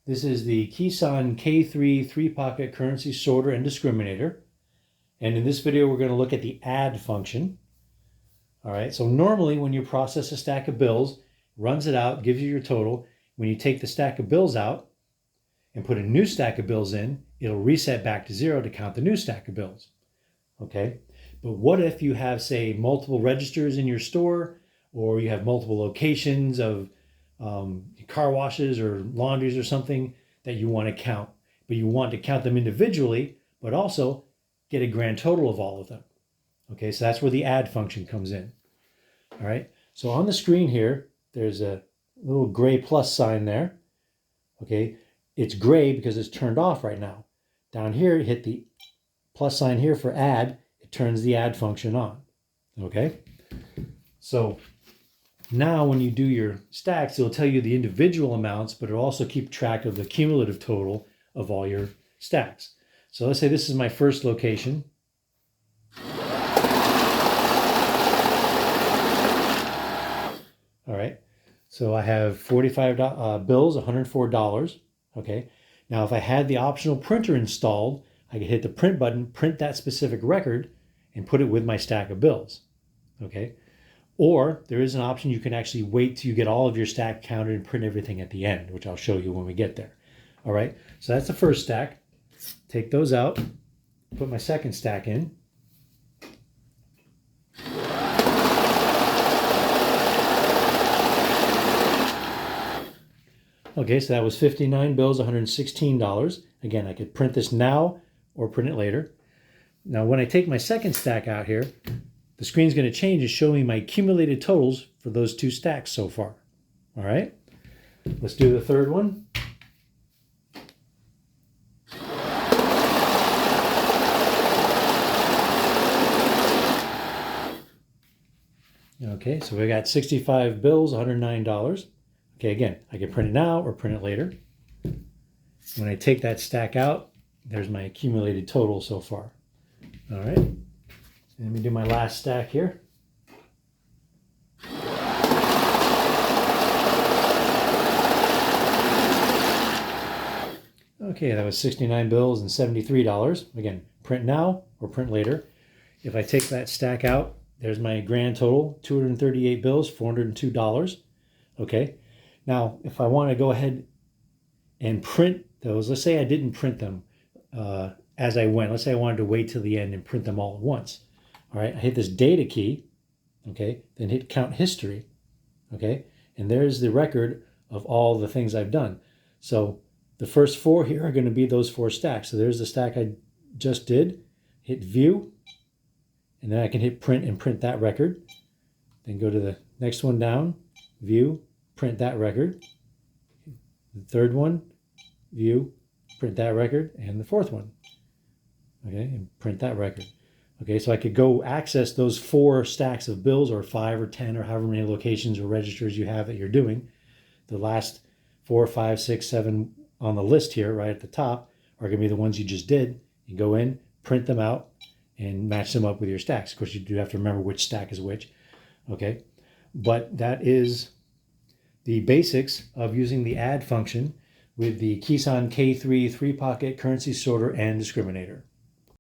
This is the Kisan K3 3-pocket currency sorter and discriminator. And in this video, we're going to look at the add function. All right, so normally when you process a stack of bills, runs it out, gives you your total. When you take the stack of bills out and put a new stack of bills in, it'll reset back to 0 to count the new stack of bills. Okay, but what if you have, say, multiple registers in your store, or you have multiple locations of car washes or laundries or something that you want to count, but you want to count them individually, but also get a grand total of all of them. Okay, so that's where the add function comes in. All right, so on the screen here, there's a little gray plus sign there. Okay, it's gray because it's turned off right now. Down here, hit the plus sign here for add. It turns the add function on. Okay, so now when you do your stacks, it'll tell you the individual amounts, but it'll also keep track of the cumulative total of all your stacks. So let's say this is my first location. All right, so I have 45 bills, $104. Okay, now if I had the optional printer installed, I could hit the print button, print that specific record, and put it with my stack of bills. Okay, or there is an option you can actually wait till you get all of your stack counted and print everything at the end, which I'll show you when we get there. All right, so that's the first stack. Take those out, put my second stack in. Okay, so that was 59 bills, $116. Again, I could print this now or print it later. Now, when I take my second stack out here, the screen's going to change and show me my accumulated totals for those two stacks so far. All right, let's do the third one. Okay, so we got 65 bills, $109. Okay, again, I can print it now or print it later. When I take that stack out, there's my accumulated total so far. All right, let me do my last stack here. Okay, that was 69 bills and $73. Again, print now or print later. If I take that stack out, there's my grand total, 238 bills, $402. Okay, now if I want to go ahead and print those, let's say I didn't print them as I went. Let's say I wanted to wait till the end and print them all at once. All right, I hit this data key, okay, then hit count history, okay, and there's the record of all the things I've done. So the first four here are going to be those four stacks. So there's the stack I just did. Hit view, and then I can hit print and print that record. Then go to the next one down, view, print that record. The third one, view, print that record, and the fourth one. Okay, and print that record. Okay, so I could go access those four stacks of bills, or 5 or 10 or however many locations or registers you have that you're doing. The last 4, 5, 6, 7 on the list here right at the top are going to be the ones you just did. You go in, print them out, and match them up with your stacks. Of course, you do have to remember which stack is which. Okay, but that is the basics of using the add function with the Kisan K3 3-pocket currency sorter and discriminator.